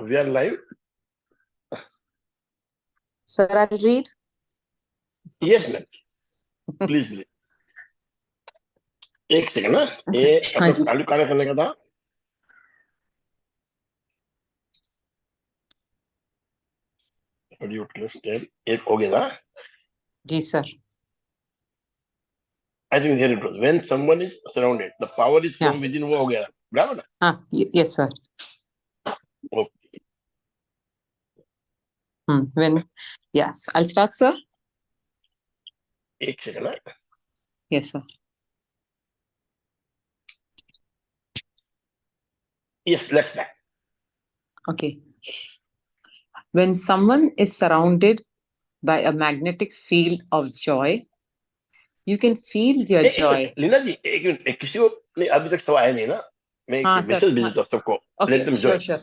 We are live. Sir, I'll read. Yes, ma'am. Please, please. एक second ना, ये हाँ अपना जी। चालू कार्य करने का था। ऑडियो क्लोज टेल एक हो गया ना? जी sir. I think here it was. When someone is surrounded, the power is from within. वो हो गया, बराबर ना? हाँ, yes sir. Okay. When, yes, I'll start, sir. एक सेकंड ना. Yes sir. Yes, let's start. Okay. When someone is surrounded by a magnetic field of joy, you can feel their joy. Leena ji, एक minute, किसी को नहीं, अभी तक तो आया नहीं ना. मैं हाँ एक सर. मैसेज भेजता हूँ सबको. Okay, Let them sure, join. sure.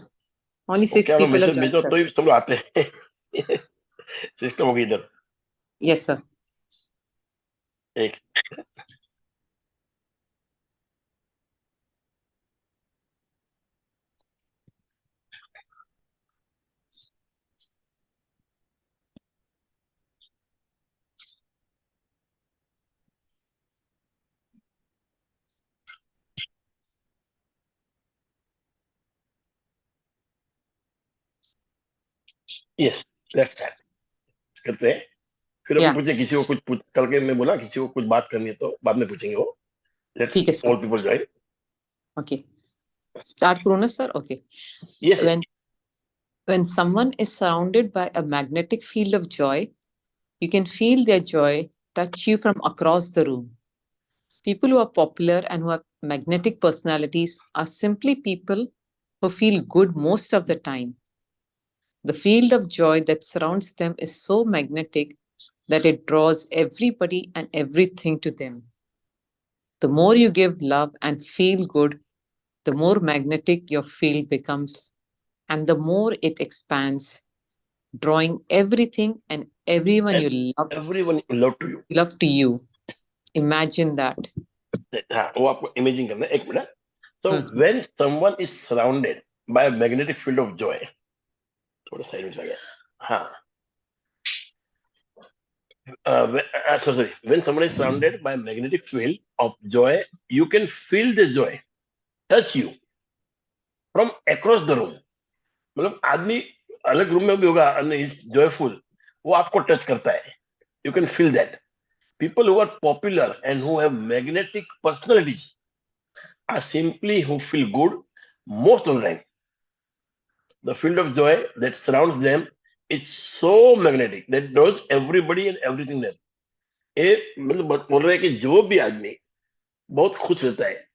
Only वो 6 क्या people have मैसेज joined, भेजो sir. तो ही सब लोग आते हैं. सिस्टम होगी इधर. Yes sir. एक यस, लेट्स स्टार्ट करते हैं. फिर अपन पूछे किसी को कुछ कल के मैं बोला किसी को कुछ बात करनी है तो बाद में पूछेंगे वो. ठीक है let's sir. All people join. Okay. Start Krona, sir. Okay. Yes. When someone is surrounded by a magnetic field of joy, you can feel their joy touch you from across the room. People who are popular and who have magnetic personalities are simply people who feel good most of the time. The field of joy that surrounds them is so magnetic that it draws everybody and everything to them. The more you give love and feel good, the more magnetic your field becomes, and the more it expands, drawing everything and everyone And you love, everyone love to you. love to you. Imagine that. हाँ, वो आपको imaging करना है. एक minute. So when someone is surrounded by a magnetic field of joy, थोड़ा side में चला गया. हाँ. Sorry. When someone is surrounded by a magnetic field of joy, you can feel the joy touch you from across the room. मतलब आदमी अलग room में भी होगा and is joyful, वो आपको टच करता है. You can feel that. People who are popular and who have magnetic personalities are simply who feel good most of the time. The field of joy that surrounds them is so magnetic that draws everybody and everything there. ये मतलब बोल रहे हैं कि जो भी आदमी बहुत खुश रहता है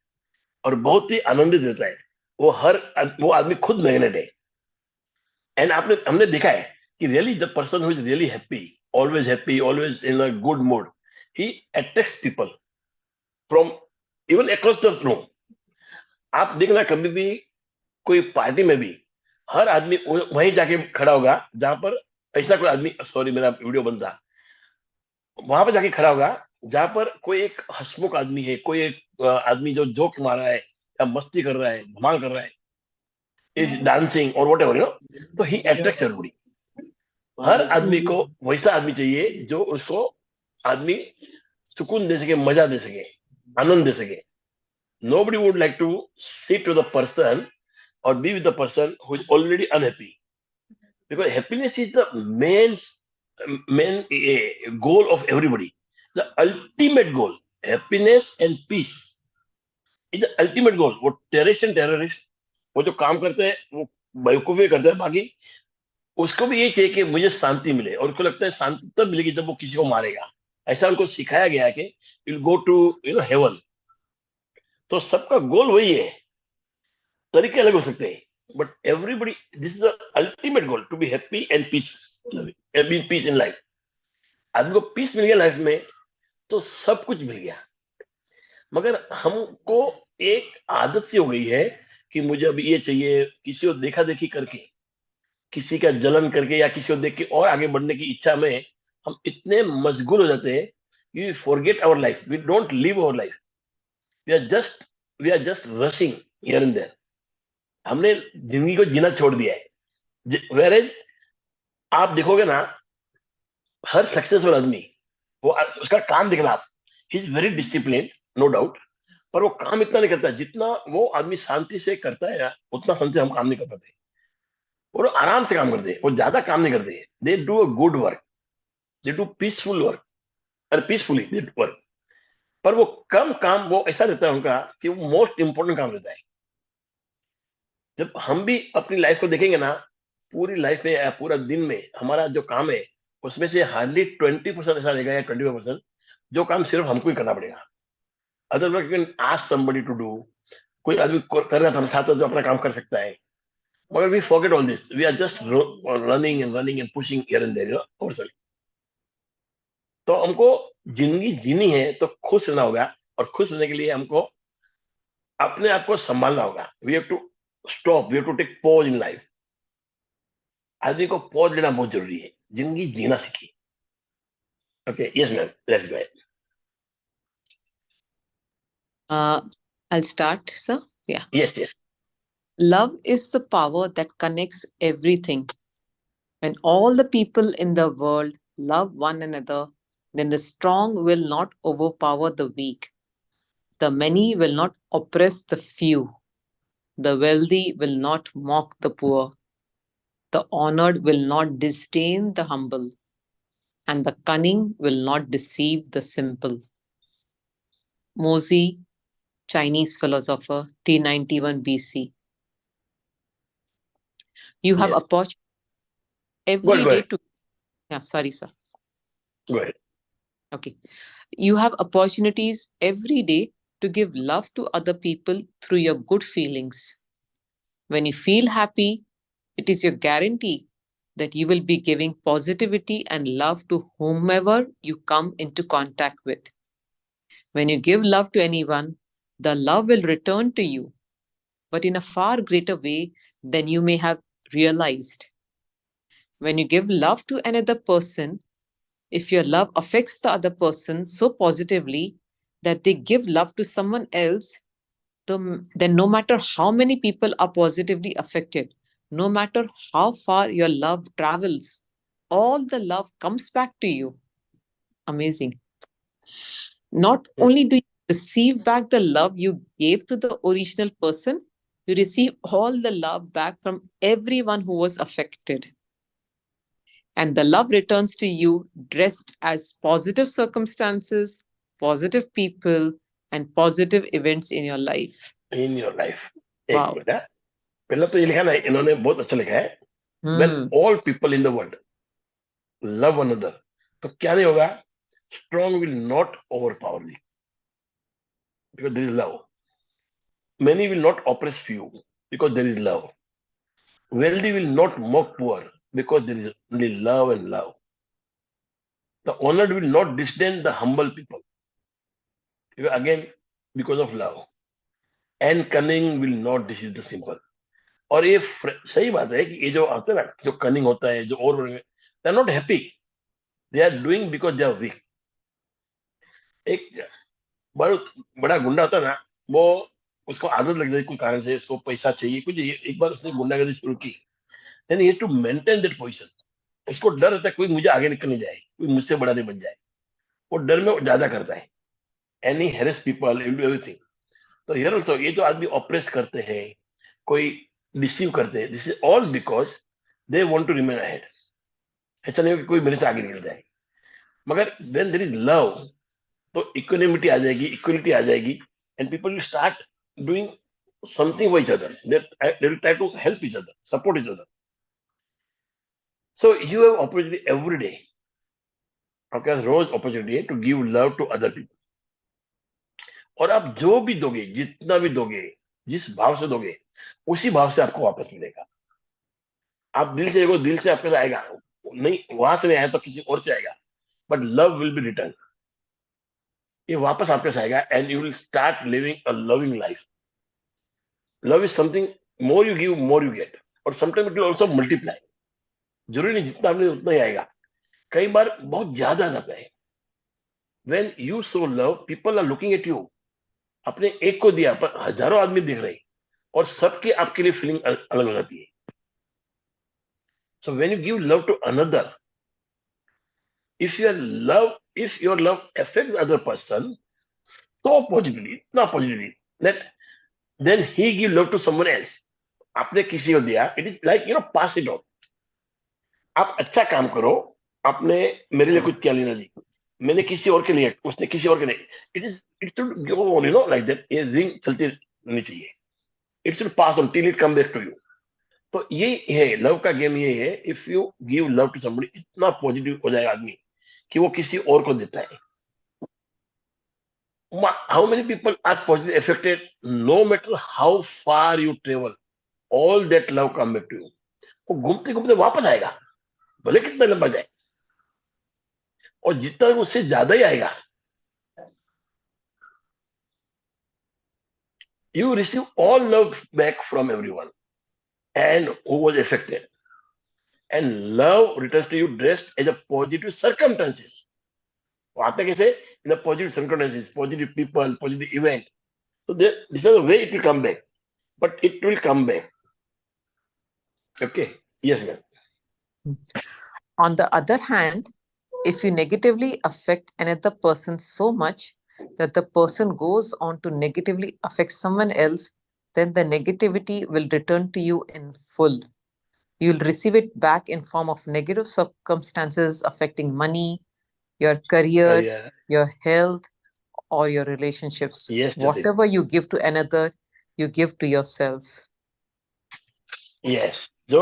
और बहुत ही आनंदित रहता है, वो आदमी खुद मैग्नेट है. एंड हमने देखा है कि really the person who is really happy, always in a good mood, he attracts people from even across the room. आप देखना कभी भी कोई पार्टी में भी हर आदमी वहीं जाके खड़ा होगा जहां पर ऐसा कोई आदमी, सॉरी मेरा वीडियो बंद था, वहां पर जाके खड़ा होगा जहां पर कोई एक हंसमुख आदमी है, कोई एक आदमी जो जोक मार रहा है या मस्ती कर रहा है, धमाल कर रहा है, इज डांसिंग और व्हाटएवर, तो ही अट्रैक्ट्स एवरीबॉडी. हर आदमी को वैसा आदमी चाहिए जो उसको आदमी सुकून दे सके, मजा दे सके, आनंद दे सके. Nobody would like to sit with a person or be with a person who is already unhappy, because happiness is the main goal of everybody. The ultimate goal, happiness and peace is the ultimate goal. वो terrorist वो जो काम करते हैं वो बेवकूफी करते हैं, बाकी उसको भी ये चाहिए कि मुझे शांति मिले, और उसको लगता है शांति तब मिलेगी जब वो किसी को मारेगा. ऐसा उनको सिखाया गया है कि यू गो टू हेवन. तो सबका गोल वही है, तरीके अलग हो सकते हैं, but everybody this is the ultimate goal, to be happy and peace in life. आदमी को पीस मिल गया लाइफ में तो सब कुछ मिल गया. मगर हमको एक आदत सी हो गई है कि मुझे अभी ये चाहिए, किसी को देखा देखी करके, किसी का जलन करके या किसी को देख के और आगे बढ़ने की इच्छा में हम इतने मशगूल हो जाते हैं, we forget our life, we don't live our life, we are just rushing here and there. हमने जिंदगी को जीना छोड़ दिया है. वेरेज आप देखोगे ना, हर सक्सेसफुल आदमी, वो उसका काम देखना आप, he is very discipline, no doubt, पर वो काम इतना नहीं करता जितना वो आदमी शांति से करता है ना, उतना शांति हम काम नहीं कर पाते। वो लोग आराम से काम करते हैं, वो ज्यादा काम नहीं करते, they do a good work, they do peaceful work, और पीसफुली दे वर्क। पर वो कम काम वो ऐसा रहता है उनका कि वो मोस्ट इंपोर्टेंट काम रहता है। जब हम भी अपनी लाइफ को देखेंगे ना, पूरी लाइफ में या पूरा दिन में हमारा जो काम है, उसमें से हार्डली 20% ऐसा रहेगा या 25% जो काम सिर्फ हमको ही करना पड़ेगा। Otherwise you can ask somebody to do, कोई आदमी कर रहा था हम साथ जो अपना काम कर सकता है, मगर we forget all this, we are just running and pushing here and there ourself. तो हमको जिंदगी जीनी है तो खुश रहना होगा, और खुश रहने के लिए हमको अपने आप को संभालना होगा। We have to stop, we have to take pause in life. आदमी को पॉज लेना बहुत जरूरी है, जिंदगी जीना सीखिए। Okay, yes ma'am, let's go. I'll start, sir. Yeah. Yes yes. Love is the power that connects everything. When all the people in the world love one another, then the strong will not overpower the weak. The many will not oppress the few. The wealthy will not mock the poor. The honored will not disdain the humble. And the cunning will not deceive the simple. Mozi, Chinese philosopher, 391 BC. You have Yes, opportunity go ahead, every go day ahead, to. Yeah, sorry, sir. go ahead. Okay. You have opportunities every day to give love to other people through your good feelings. When you feel happy, it is your guarantee that you will be giving positivity and love to whomever you come into contact with. When you give love to anyone, the love will return to you, but in a far greater way than you may have realized. When you give love to another person, if your love affects the other person so positively that they give love to someone else, then no matter how many people are positively affected, no matter how far your love travels, all the love comes back to you. Amazing. Not only do you receive back the love you gave to the original person, you receive all the love back from everyone who was affected. And the love returns to you dressed as positive circumstances, positive people, and positive events in your life. In your life, एक Wow. Minute है। पहले तो ये लिखा ना, इन्होंने बहुत अच्छा लिखा है, when Hmm. All people in the world love one another, तो क्या नहीं होगा, strong will not overpower me, because there is love. Many will not oppress few, because there is love. Wealthy will not mock poor, because there is only love and love. The honoured will not disdain the humble people, again because of love. And cunning will not deceive the simple. और ये सही बात है कि ये जो आता है ना, जो कनिंग होता है, जो और they are not happy, they are doing because they are weak. एक बड़ा बड़ा गुंडा होता है ना, वो उसको आदत लग जाती कोई कारण से, उसको पैसा चाहिए कुछ, एक बार उसने गुंडागर्दी शुरू की, then he has to maintain that position. उसको डर रहता है कोई मुझे आगे निकल नहीं जाए, कोई मुझसे बड़ा नहीं बन जाए, वो डर में वो ज्यादा करता है, and he harass people, he will do everything. तो हियर आल्सो ये जो आदमी ऑपरेस करते हैं, कोई डिसीव करते हैं, this is all because they want to remain ahead. ऐसा नहीं हो कि कोई मेरे से आगे निकल जाए। मगर व्हेन देयर इज लव, तो इक्वानिमिटी आ जाएगी, इक्वलिटी आ जाएगी, and people will start doing something for each other, they will try to help each other, support each other. So you have opportunity every day, आपके पास रोज opportunity है to give love to other people. और आप जो भी दोगे, जितना भी दोगे, जिस भाव से दोगे, उसी भाव से आपको वापस मिलेगा। आप दिल से देखो, दिल से आपके पास आएगा नहीं, वहां से नहीं आया तो किसी और से आएगा, but love will be return, ये वापस आपके पास आएगा, and you will start living a loving life. Love is something, more you give more you get, और sometime it will also multiply. जरूरी नहीं जितना आपने उतना ही आएगा, कई बार बहुत ज्यादा आ जाता है। When you show love, people are looking at you. अपने एक को दिया पर हजारों आदमी देख रहे हैं, और सबकी आपके लिए फीलिंग अलग हो जाती है। So when you give love to another, if your love affects the other person so positively, not positively, that then he give love to someone else. आपने किसी को दिया, it is like pass it on. आप अच्छा काम करो, आपने मेरे लिए कुछ किया लेना जी, मैंने किसी और के लिए, उसने किसी और के लिए, it should go on like that, ये रिंग चलती रहनी चाहिए. It should pass on till it come back to you. तो ये है लव का गेम, ये है if you give love to somebody, इतना पॉजिटिव हो जाएगा आदमी कि वो किसी और को देता है. How many people are positively affected? No matter how far you travel, all that love come back to you. वो घूमते घूमते वापस आएगा, भले कितना लंबा जाए, और जितना उससे ज्यादा ही आएगा. You receive all love back from everyone and who was affected, and love returns to you dressed as a positive circumstances. वो आता कैसे? In a positive circumstances, positive people, positive event. So this is the way it will come back, but it will come back. Okay. Yes, ma'am. On the other hand, if you negatively affect another person so much that the person goes on to negatively affect someone else, then the negativity will return to you in full. You'll receive it back in form of negative circumstances affecting money, your career, Yeah. your health, or your relationships. Yes, Jyoti. Whatever you give to another, you give to yourself. Yes. जो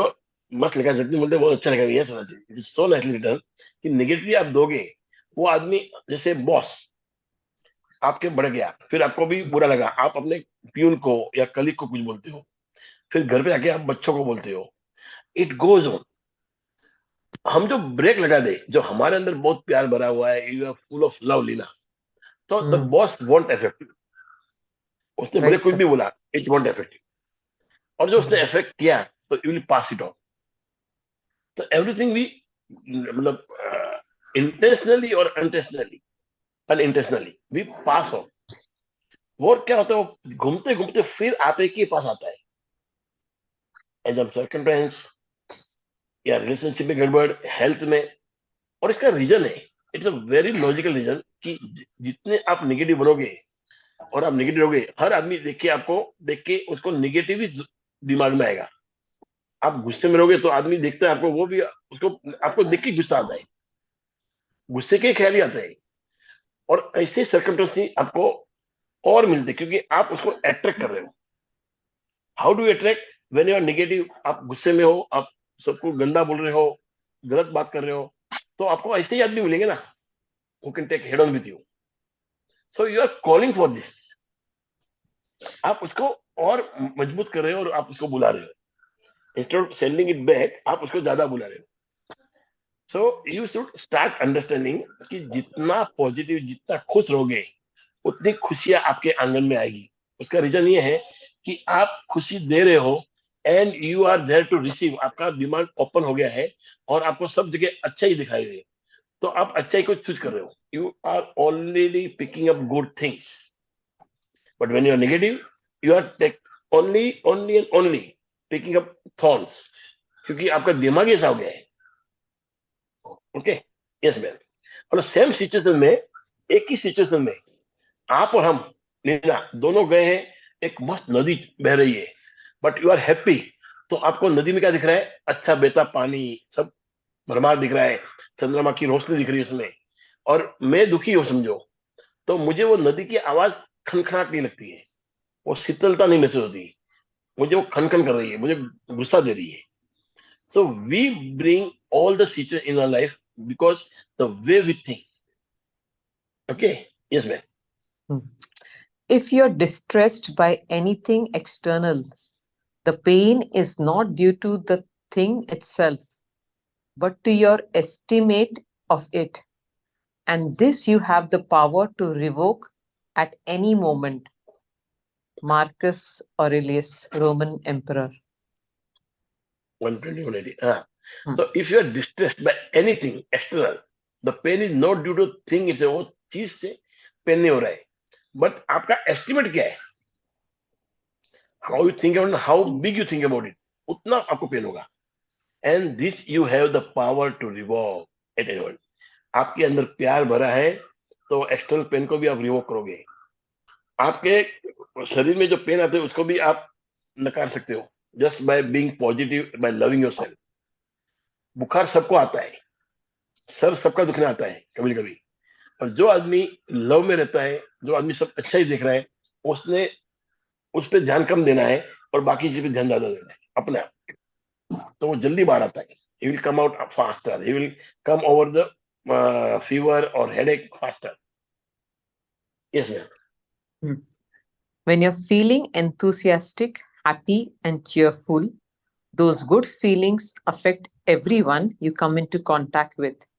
मस्त लिखा, जितनी बोलते बहुत अच्छा लगा. Yes, it is so nicely return कि negatively आप दोगे, वो आदमी जैसे बॉस आपके बढ़ गया, फिर आपको भी बुरा लगा, आप अपने प्यून को या कलीग को कुछ बोलते हो, फिर घर पे आके आप बच्चों को बोलते हो. It goes on. हम जो ब्रेक लगा दे, जो हमारे अंदर बहुत प्यार भरा हुआ है, you are full of love Leena, तो the boss won't effect you. उसने भले Right, कुछ sir. भी बोला, इट वॉन्ट इफेक्ट यू. और जो उसने इफेक्ट किया, तो you will pass it on. तो एवरीथिंग भी मतलब इंटेंशनली और अनइंटेंशनली वी पास ऑन. वो क्या होता है, वो घूमते घूमते फिर आते के पास आता है. एज हम सर्कमस्टेंस या रिलेशनशिप में गड़बड़, हेल्थ में. और इसका रीजन है, it's a very logical reason कि जितने आप नेगेटिव बनोगे और आप नेगेटिव रहोगे, हर आदमी देख के उसको नेगेटिव ही दिमाग में आएगा. आप गुस्से में रहोगे तो आदमी देखता है आपको, वो भी उसको आपको देख के गुस्सा आता है, गुस्से के ख्याल ही आता है. और ऐसे सर्कमस्टेंस आपको और मिलते, क्योंकि आप उसको अट्रैक्ट कर रहे हो. How do attract? When you are negative, आप गुस्से में हो, आप सबको गंदा बोल रहे हो, गलत बात कर रहे हो, तो आपको ऐसे ही आदमी मिलेंगे ना, who can take head on with you. So you are calling for this. आप उसको और मजबूत कर रहे हो और आप उसको बुला रहे हो. Instead of sending it back, आप उसको ज्यादा बुला रहे हो. So you should start understanding कि जितना पॉजिटिव, जितना खुश रहोगे, उतनी खुशियां आपके आंगन में आएगी. उसका रीजन ये है कि आप खुशी दे रहे हो and you are there to receive. आपका दिमाग ओपन हो गया है और आपको सब जगह अच्छा ही दिखाई दे, तो आप अच्छाई को चूज कर रहे हो. You are already picking up good things. But when you are negative, you are only and only picking up thorns, क्योंकि आपका दिमाग ऐसा हो गया है. ओके. Yes ma'am. और सेम सिचुएशन में, एक ही सिचुएशन में आप और हम, नीना, दोनों गए हैं, एक मस्त नदी बह रही है, बट यू आर हैप्पी. तो आपको नदी में क्या दिख रहा है? अच्छा बहता पानी, सब भरमार दिख रहा है, चंद्रमा की रोशनी दिख रही है उसमें, और मैं दुखी हूं समझो, तो मुझे वो नदी की आवाज खनखनाट नहीं लगती है, वो शीतलता नहीं महसूस होती, मुझे वो खनखन कर रही है, मुझे गुस्सा दे रही है. So we bring all the situation in our life because the way we think. Okay. Yes ma'am. If you're distressed by anything external, the pain is not due to the thing itself, but to your estimate of it. And this you have the power to revoke at any moment. Marcus Aurelius, Roman Emperor. 120, 180. So if you are distressed by anything external, the pain is not due to thing itself. वो चीज से pen नहीं हो रहा है, but आपका estimate क्या है, how you think about, how big you think about it, उतना आपको पेन होगा. And this you have the power to revolve at any moment. आपके अंदर प्यार भरा है तो एक्सटर्नल पेन को भी आप रिवॉल्व करोगे. आपके शरीर में जो पेन आते हैं उसको भी आप नकार सकते हो just by being positive, by loving yourself. बुखार सबको आता है, सर सबका दुखने आता है कभी कभी, और जो आदमी लव में रहता है, जो आदमी सब अच्छा ही देख रहा है, उसने उस पर ध्यान कम देना है और बाकी चीज पे ध्यान ज्यादा देना है अपने आप. तो वो जल्दी बाहर आता है. He will come out faster, he will come over the fever or headache faster. Yes, ma'am. Hmm. When you're feeling enthusiastic, happy, and cheerful, those good feelings affect everyone you come into contact with.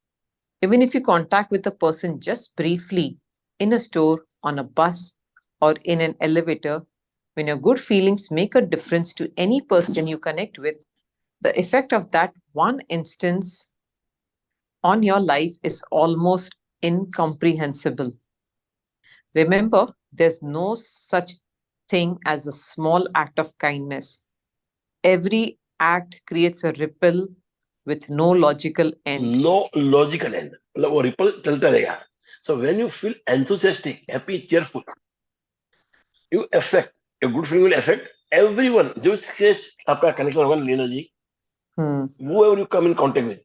Even if you contact with a person just briefly in a store, on a bus, or in an elevator, when your good feelings make a difference to any person you connect with, the effect of that one instance on your life is almost incomprehensible. Remember, there's no such thing as a small act of kindness. Every act creates a ripple with no logical end. No logical end. मतलब वो ripple चलता रहेगा. So when you feel enthusiastic, happy, cheerful, you affect, your good feeling will affect everyone. जिसके आपका connection होगा लीना जी, Hmm. whoever you come in contact with,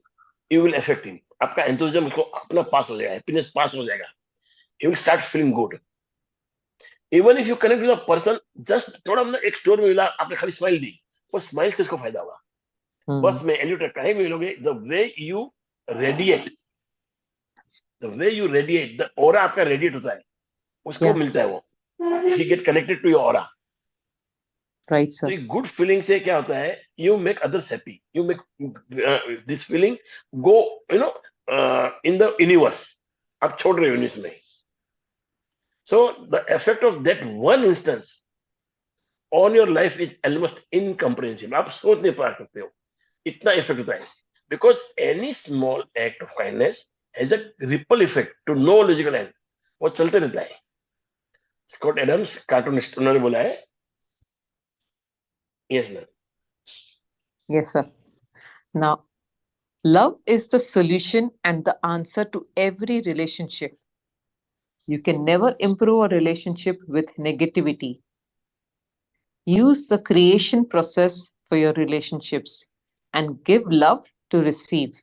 you will affect him. आपका enthusiasm उसको अपना पास हो जाएगा, happiness पास हो जाएगा. You will start feeling good. Even if you connect with a person, just थोड़ा मतलब एक स्टोर में मिला, आपने खाली स्माइल दी, वो स्माइल से उसको फायदा होगा. बस Hmm. में एलिवेटर कहीं भी मिलोगे, the way you radiate, the way you radiate, the aura आपका रेडिएट होता है, उसको Yeah, मिलता है वो. He get connected to your aura. right, तो sir. एक गुड फीलिंग से क्या होता है, you make others happy, you make this feeling go, you know, in the universe. आप छोड़ रहे हो यूनिवर्स में. So the effect of that one instance on your life is almost इनकम्प्रेहेंसिबल. आप सोच नहीं पा सकते हो इतना इफेक्ट होता है. Because any small act of kindness has a ripple effect to no logical end. वो चलते रहता है. स्कॉट एडम्स कार्टूनिस्ट, उन्होंने बोला है. Yes ma'am. Yes, sir. Now, love is the solution and the answer to every relationship. You can never improve a relationship with negativity. Use the creation process for your relationships and give love to receive.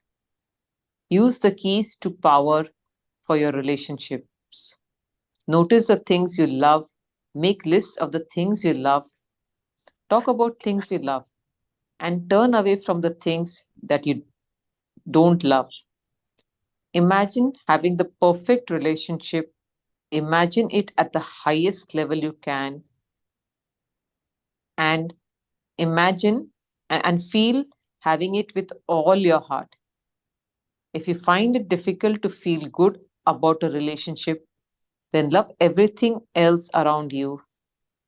Use the keys to power for your relationships. Notice the things you love. Make lists of the things you love. Talk about things you love and turn away from the things that you don't love. Imagine having the perfect relationship. Imagine it at the highest level you can, and imagine and feel having it with all your heart. If you find it difficult to feel good about a relationship, then love everything else around you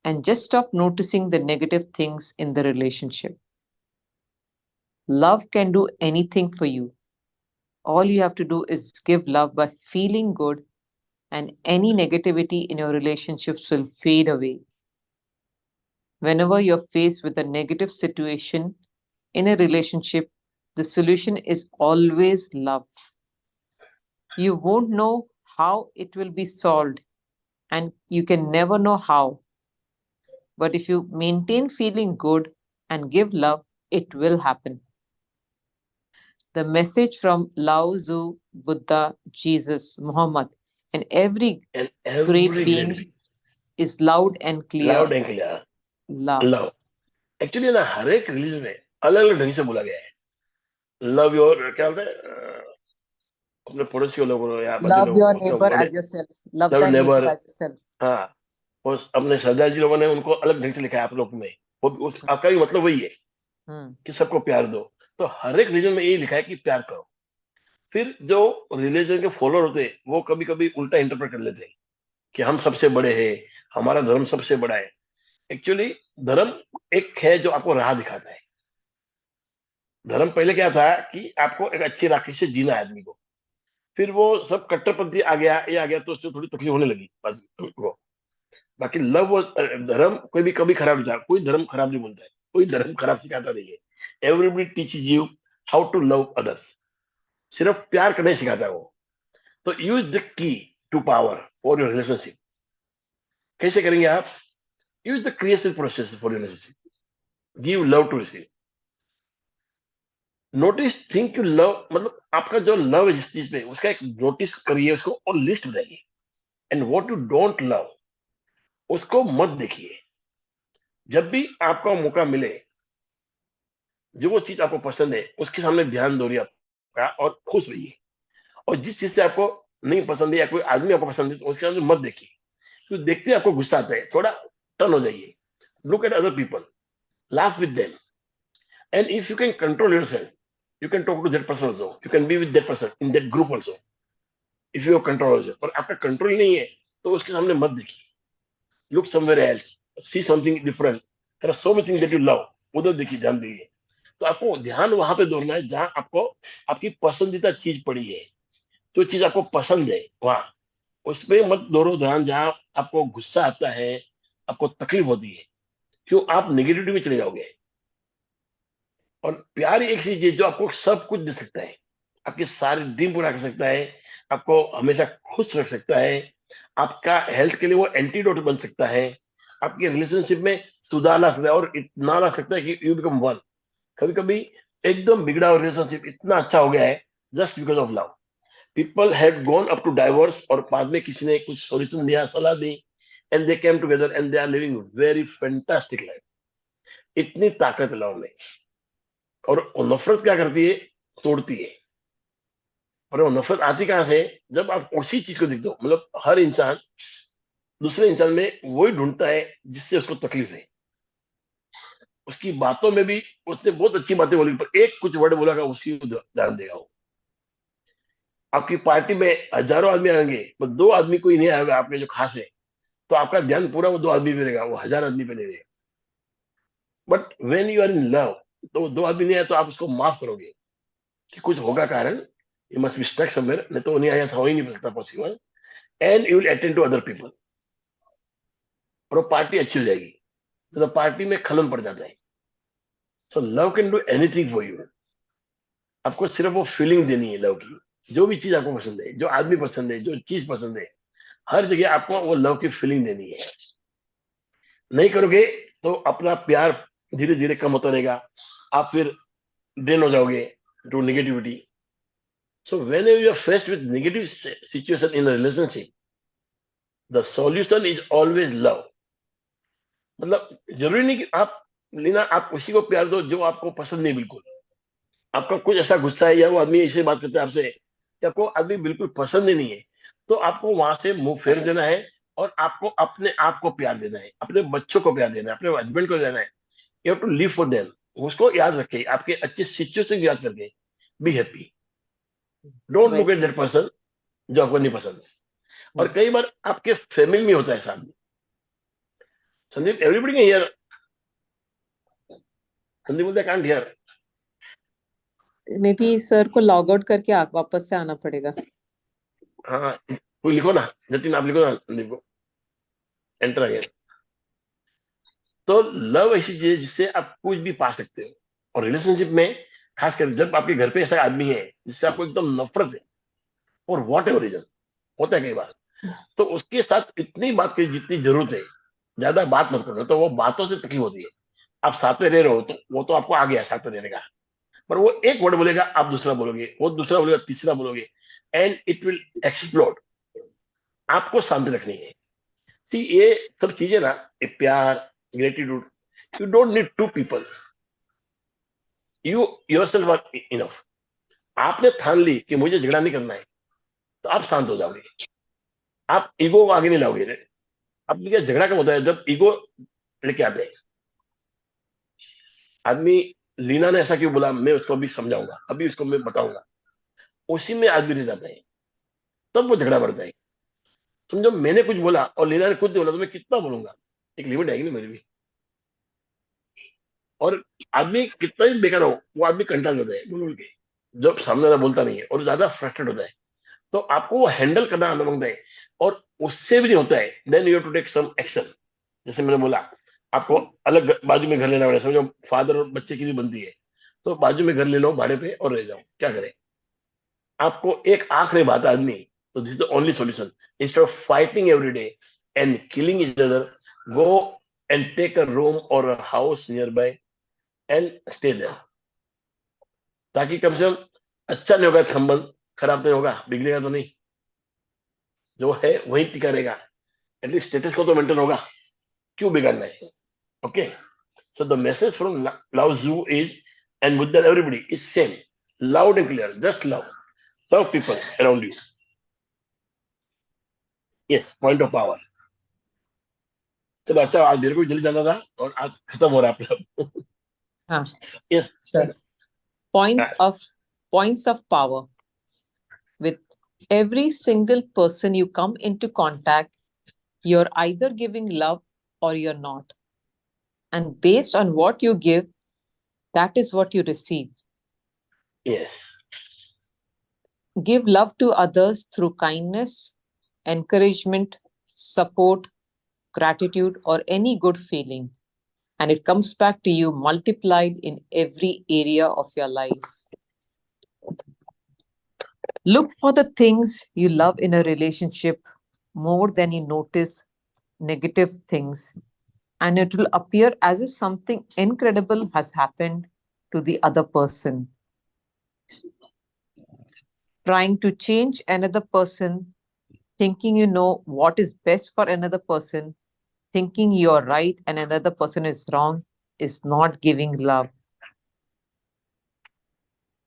and just stop noticing the negative things in the relationship. Love can do anything for you. All you have to do is give love by feeling good, and any negativity in your relationships will fade away. Whenever you're faced with a negative situation in a relationship, the solution is always love. You won't know how it will be solved, and you can never know how. But if you maintain feeling good and give love, it will happen. The message from Lao Tzu, Buddha, Jesus, Muhammad, and every And great every being great, is loud and clear. loud and clear, Love. love. Actually ना हर एक religion में अलग अलग ढंग से बोला गया है. लव योर, क्या बोलते हैं, अपने पड़ोसी लोगों को या बाकी Love लोगों your को, अपने neighbor बड़े, as yourself. Love love thy neighbor neighbour. as yourself. हाँ, वो अपने सरदार जी लोगों ने उनको अलग ढंग से लिखा है आप लोग में. वो उस आपका भी मतलब वही है Hmm. कि सबको प्यार दो. तो हर एक रिलीजन में यही लिखा है कि प्यार करो. फिर जो रिलीजन के फॉलोअर होते हैं वो कभी कभी उल्टा इंटरप्रेट कर लेते हैं कि हम सबसे बड़े हैं, हमारा धर्म सबसे बड़ा है. एक्चुअली धर्म एक है जो आपको राह दिखाता है. धर्म पहले क्या था कि आपको एक अच्छी राखी से जीना है आदमी को. फिर वो सब कट्टरपंथी आ गया, ये आ गया, तो उससे थोड़ी तकलीफ होने लगी को. बाकी लव और धर्म कोई भी कभी खराब नहीं था. कोई धर्म खराब नहीं बोलता है, कोई धर्म खराब सिखाता नहीं है. Everybody teaches you how to love others, सिर्फ प्यार करने सिखाता है वो। तो use the key to power for your relationship. कैसे करेंगे आप? Use the creative process for relationship, give love to receive, notice think you love, मतलब आपका जो लव है जिस चीज पे, उसका एक नोटिस करिए उसको और लिस्ट बनाइए। And what you don't love, उसको मत देखिए। जब भी आपको मौका मिले, जो वो चीज आपको पसंद है उसके सामने ध्यान दो आपका और खुश रहिए। और जिस चीज से आपको नहीं पसंद है या कोई आदमी आपको पसंद है तो उसके सामने मत देखिए, क्योंकि देखते ही आपको गुस्सा आता है। थोड़ा टर्न हो जाइए, look at other people, laugh with them, and if you can control yourself, you can talk to that person also, you can be with that person in that group also, if you have control also। पर आपका control नहीं है तो उसके सामने मत देखिए, look somewhere else, see something different, there are so many things that you love, उधर देखिए, ध्यान दीजिए। तो आपको ध्यान वहां पे दौड़ना है जहां आपको आपकी पसंदीदा चीज पड़ी है, जो चीज आपको पसंद है वहां, उस पे मत दौड़ो ध्यान। जहां आपको गुस्सा आता है, आपको तकलीफ होती है, क्यों आप नेगेटिविटी में चले जाओगे। और प्यार एक चीज है जो आपको सब कुछ दे सकता है, आपके सारे ड्रीम पूरा कर सकता है, आपको हमेशा खुश रख सकता है, आपका हेल्थ के लिए वो एंटीडोट बन सकता है, आपके रिलेशनशिप में सुधार ला सकता है और इतना ला सकता है कि यू बिकम वन। कभी कभी एकदम बिगड़ा हुआ रिलेशनशिप इतना अच्छा हो गया है just because of love. People have gone up to divorce और बाद में किसी ने कुछ सॉल्यूशन दिया, सलाह दी, and they came together and they are living very fantastic life. इतनी ताकत लव में। और वो नफरत क्या करती है? तोड़ती है। और वो नफरत आती कहां से? जब आप उसी चीज को देखते हो, मतलब हर इंसान दूसरे इंसान में वही ढूंढता है जिससे उसको तकलीफ है। उसकी बातों में भी उसने बहुत अच्छी बातें बोली, पर एक कुछ वर्ड बोला का उसी को ध्यान देगा वो। आपकी पार्टी में हजारों आदमी आएंगे, पर दो आदमी कोई नहीं आएगा आपके जो खास है, तो आपका ध्यान पूरा वो दो आदमी पे रहेगा, वो हजार आदमी पे नहीं रहेगा। But when you are in love, तो दो आदमी नहीं आए तो आप उसको माफ करोगे कि कुछ होगा कारण, you must be stuck somewhere, नहीं तो वो नहीं आया, ऐसा हो ही नहीं सकता possible. And you will attend to other people, और वो पार्टी अच्छी हो जाएगी। तो पार्टी में खलन पड़ जाता है। So love can do anything for you. आपको सिर्फ वो फीलिंग देनी है लव की। जो भी चीज आपको पसंद है, जो आदमी पसंद है, जो चीज पसंद है, हर जगह आपको वो लव की फीलिंग देनी है। नहीं करोगे तो अपना प्यार धीरे धीरे कम होता रहेगा, आप फिर ड्रेन हो जाओगे to negativity. So when you are faced with negative situation in relationship, the solution is always love. मतलब जरूरी नहीं कि आप लेना, आप उसी को प्यार दो जो आपको पसंद नहीं बिल्कुल। आपका कुछ ऐसा गुस्सा है या वो आदमी ऐसे बात करता है आपसे कि आपको आदमी बिल्कुल पसंद ही नहीं है, तो आपको वहां से मुंह फेर देना है और आपको अपने आप को प्यार देना है, अपने बच्चों को प्यार देना है, अपने हस्बैंड को देना है। You have to live for them. उसको याद रखे, आपके अच्छे सिचुएशन याद करके be happy. Don't Well look at said. That person जो आपको नहीं पसंद है। और Hmm. कई बार आपके फैमिली में होता है ऐसा आदमी। Sandeep, everybody can hear. Sandeep बोलते can't hear. Maybe sir को लॉग आउट करके वापस से आना पड़ेगा। हाँ, कोई लिखो ना, जतिन आप लिखो ना संदीप को, एंटर अगेन। तो लव ऐसी चीज है जिससे आप कुछ भी पा सकते हो। और रिलेशनशिप में खासकर जब आपके घर पे ऐसा आदमी है जिससे आपको एकदम नफरत है, और वॉट एवर रीजन, होता है कई बार, तो उसके साथ इतनी बात की जितनी जरूरत है, ज्यादा बात मत करो, तो वो बातों से तकलीफ होती है। आप साथ में रह रहे हो तो वो तो आपको आ गया साथ में रहने का, पर वो एक वर्ड बोलेगा, आप दूसरा बोलोगे, वो दूसरा बोलेगा, तीसरा बोलोगे, एंड इट विल एक्सप्लोड। आपको शांति रखनी है। See, ये सब चीजें ना, ये प्यार, gratitude, you don't need to people, you yourself are enough. आपने ठान ली कि मुझे झगड़ा नहीं करना है, तो आप शांत हो जाओगे। आप ईगो को आगे नहीं लाओगे। अब क्या झगड़ा कब होता है? जब ईगो लेके आते हैं आदमी। लीना ने ऐसा क्यों बोला, मैं उसको अभी समझाऊंगा, अभी उसको मैं बताऊंगा, उसी में आदमी रह जाता है, तब वो झगड़ा बढ़ता है। समझो मैंने कुछ बोला और लीना ने कुछ बोला, तो मैं कितना बोलूंगा? एक लिमिट आएगी ना मेरी भी। और आदमी कितना ही बेकार हो, वो आदमी कंटाल जाता है बोल बोल के, जब सामने वाला बोलता नहीं है और ज्यादा फ्रस्ट्रेट होता है, तो आपको वो हैंडल करना आना मांगता है। और उससे भी नहीं होता है, then you have to take some action. जैसे मैंने बोला, आपको अलग बाजू में घर लेना पड़ेगा। समझो फादर और बच्चे की भी बनती है, तो बाजू में घर ले लो भाड़े पे और रह जाओ, क्या करें? आपको एक आंख नहीं भाता आदमी, तो this is the only solution. Instead of fighting every day and killing each other, go and take a room और a house nearby and stay there. ताकि कम से कम अच्छा नहीं होगा, संबंध खराब नहीं होगा, बिगड़ेगा तो नहीं, जो है वही टिका रहेगा, एटलीस्ट स्टेटस को तो मेंटेन होगा, क्यों बिगाड़ना है? Okay, so the message from लाओ जू is, and Buddha, everybody is same, loud and clear, just love people around you. Yes, point of power. चलो अच्छा, आज मेरे को जल्दी जाना था और आज खत्म हो रहा है अपना। हाँ, yes sir. Points of power. With every single person you come into contact, you're either giving love or you're not. And based on what you give, that is what you receive. yes, Give love to others through kindness, encouragement, support, gratitude, or any good feeling. And it comes back to you multiplied in every area of your life. Look for the things you love in a relationship more than you notice negative things, and it will appear as if something incredible has happened to the other person. Trying to change another person, thinking you know what is best for another person, thinking you're right and another person is wrong, is not giving love.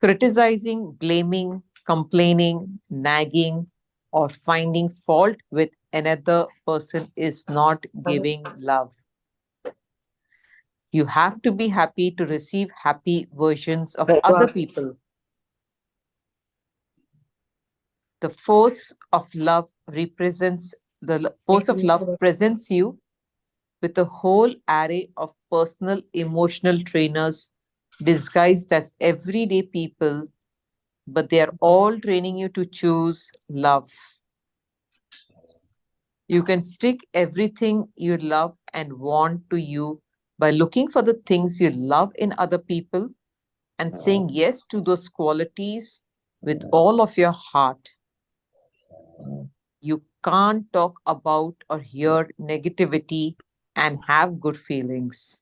Criticizing, blaming, complaining, nagging, or finding fault with another person is not giving love. You have to be happy to receive happy versions of other people. The force of love represents the force of love presents you with a whole array of personal emotional trainers disguised as everyday people, but they are all training you to choose love. You can stick everything you love and want to you by looking for the things you love in other people and saying yes to those qualities with all of your heart. You can't talk about or hear negativity and have good feelings.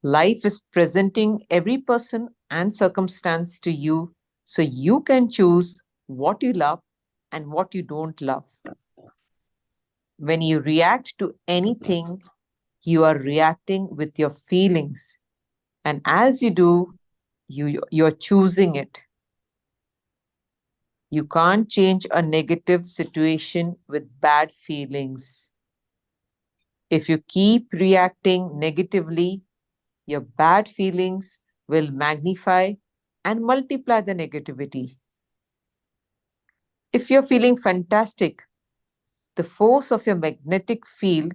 Life is presenting every person and circumstance to you so you can choose what you love and what you don't love. When you react to anything, you are reacting with your feelings. And as you do, you're choosing it. You can't change a negative situation with bad feelings. If you keep reacting negatively, your bad feelings will magnify and multiply the negativity. If you're feeling fantastic, the force of your magnetic field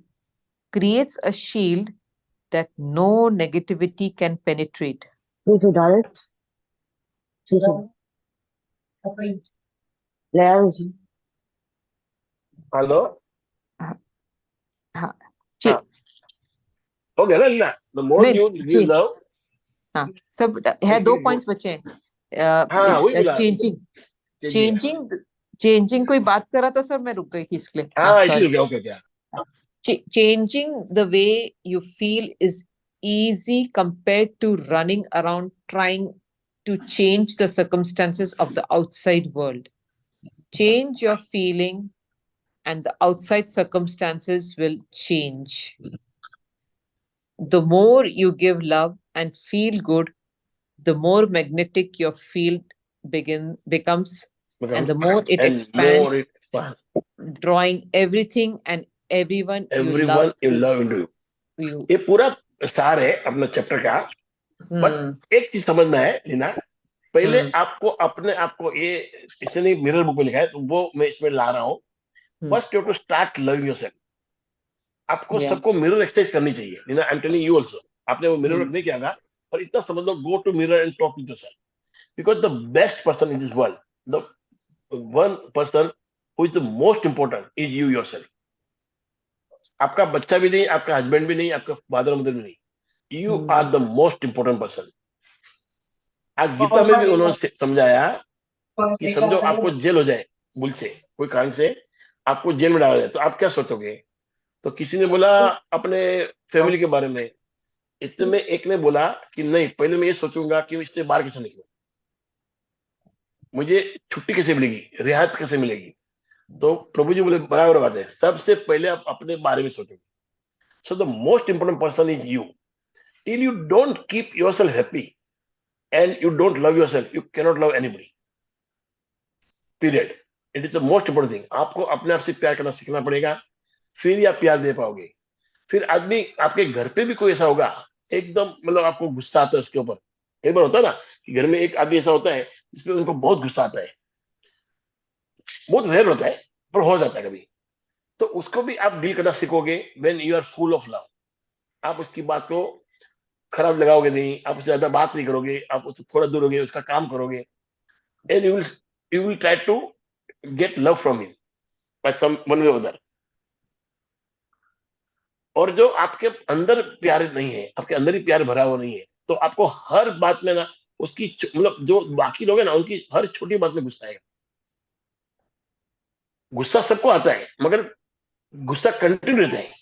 creates a shield that no negativity can penetrate. $2. Hello, हाँ, हाँ, हो गया ना? The more नहीं, you give ji. Love, हाँ, सब है, 2 points बचे हैं। हाँ वही बोला, चेंजिंग चेंजिंग, चेंजिंग चेंजिंग कोई बात कर रहा था सर, मैं रुक गई थी इसके लिए। हाँ इसलिए क्या, ओके क्या? Changing the way you feel is easy compared to running around trying to change the circumstances of the outside world. Change your feeling and the outside circumstances will change. The more you give love and feel good, the more magnetic your field becomes, and the more it and more expands, it expands. drawing everything and everyone you Everyone love you love into you. you. ये पूरा सार है अपना chapter का। But एक चीज समझना है लीना, पहले आपको अपने आप को, ये इसने मिरर बुक में लिखा है तो वो मैं इसमें ला रहा हूँ। First you have to start loving yourself. आपको सबको मिरर एक्सरसाइज करनी चाहिए Leena, I am telling you also. आपने वो मिरर वर्क नहीं किया था, पर इतना समझ लो, go to mirror and talk with yourself, because the best person in this world, the one person who is the most important is you yourself. आपका बच्चा भी नहीं, आपका हस्बैंड भी नहीं, आपका फादर मदर भी नहीं, you are the most important person. आज गीता में भी उन्होंने समझाया कि समझो आपको जेल हो जाए, भूल से कोई कारण से आपको जेल में डाला जाए, तो आप क्या सोचोगे? तो किसी ने बोला अपने फैमिली के बारे में, इतने में एक ने बोला कि नहीं, पहले मैं ये सोचूंगा कि इससे बाहर कैसे निकलूं, मुझे छुट्टी कैसे मिलेगी, रियायत कैसे मिलेगी। तो प्रभु जी बोले बराबर बात है, सबसे पहले आप अपने बारे में सोचोगे। So the most important person is you. Till you don't keep yourself happy and you don't love yourself, you can not love anybody, period. It is the most important thing. आपको अपने आप से प्यार करना सीखना पड़ेगा, फिर ही आप प्यार दे पाओगे। फिर आदमी, आपके घर पे भी कोई ऐसा होगा एकदम, मतलब आपको गुस्सा आता है उसके ऊपर। एक बार होता है ना कि घर में एक आदमी ऐसा होता है जिसपे उनको बहुत गुस्सा आता है, बहुत रेयर होता है पर हो जाता है कभी। तो उसको भी आप डील करना सीखोगे when you are full of love. आप उसकी बात को खराब लगाओगे नहीं, आप उससे ज्यादा बात नहीं करोगे, आप उससे थोड़ा दूर होगे, उसका काम करोगे, and you will try to get love from him by some one way other. और जो आपके अंदर प्यार नहीं है, आपके अंदर ही प्यार भरा हुआ नहीं है, तो आपको हर बात में ना उसकी मतलब जो बाकी लोग हैं ना, उनकी हर छोटी बात में गुस्सा आएगा। गुस्सा सबको आता है, मगर गुस्सा कंटिन्यू रहता है,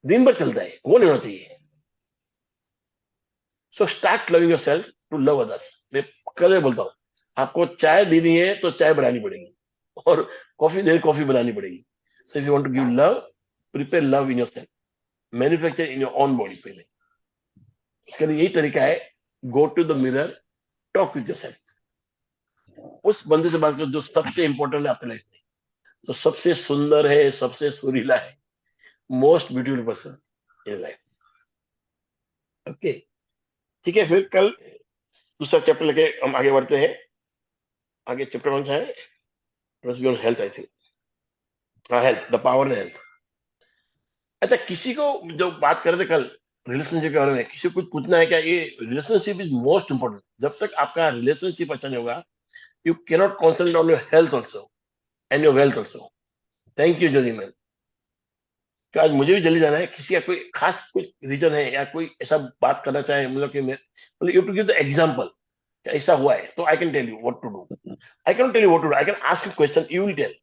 दिन भर चलता है, वो नहीं होना चाहिए। So start loving yourself to love others. मैं कल बोलता हूँ, आपको चाय देनी है तो चाय बनानी पड़ेगी, और कॉफी देनी कॉफी बनानी पड़ेगी। So if you want to give love, prepare love in yourself, manufacture in your own body. पहले इसके लिए यही तरीका है, go to the mirror, talk with yourself. उस बंदे से बात करो जो सबसे इंपॉर्टेंट है आपके लाइफ में, जो सबसे सुंदर है, सबसे सुरीला है, most beautiful person in life. Okay, ठीक है, फिर कल दूसरा चैप्टर लेके हम आगे बढ़ते हैं। आगे चैप्टर कौन सा है? Health, I think. हाँ, health, the power in health. अच्छा, किसी को जो बात कर रहे थे कल रिलेशनशिप के बारे में, किसी को कुछ पूछना है क्या? ये रिलेशनशिप इज मोस्ट इंपॉर्टेंट। जब तक आपका रिलेशनशिप अच्छा नहीं होगा, you can not concentrate on your health also and your wealth also. Thank you Jyoti ma'am. तो आज मुझे भी जल्दी जाना है। किसी का कोई खास कोई रीजन है या कोई ऐसा बात करना चाहे, मतलब कि मैं, मतलब you to give the example, ऐसा हुआ है तो I can tell you what to do. I can tell you what to do, I can ask you question, you will tell.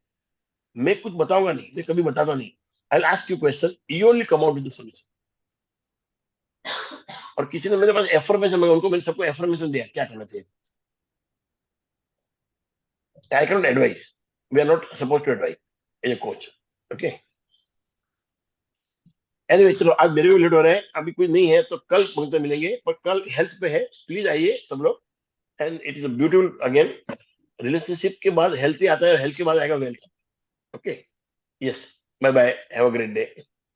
मैं कुछ बताऊंगा नहीं, मैं कभी बताता नहीं। I will ask you question, you only come out with the solution. और किसी ने मेरे पास एफर्मेशन मांगा, उनको मैंने सबको एफर्मेशन दिया क्या करना चाहिए। I can not advice, we are not suppose to advice as a coach. Okay, anyway, चलो आज मेरे भी लेट हो रहे हैं, अभी कोई नहीं है तो कल पंक्ति मिलेंगे, पर कल हेल्थ पे है, प्लीज आइए सब लोग। And it is beautiful again, relationship के बाद हेल्थ ही आता है, हेल्थ के बाद आएगा wealth. Okay, yes, bye bye, have a great day.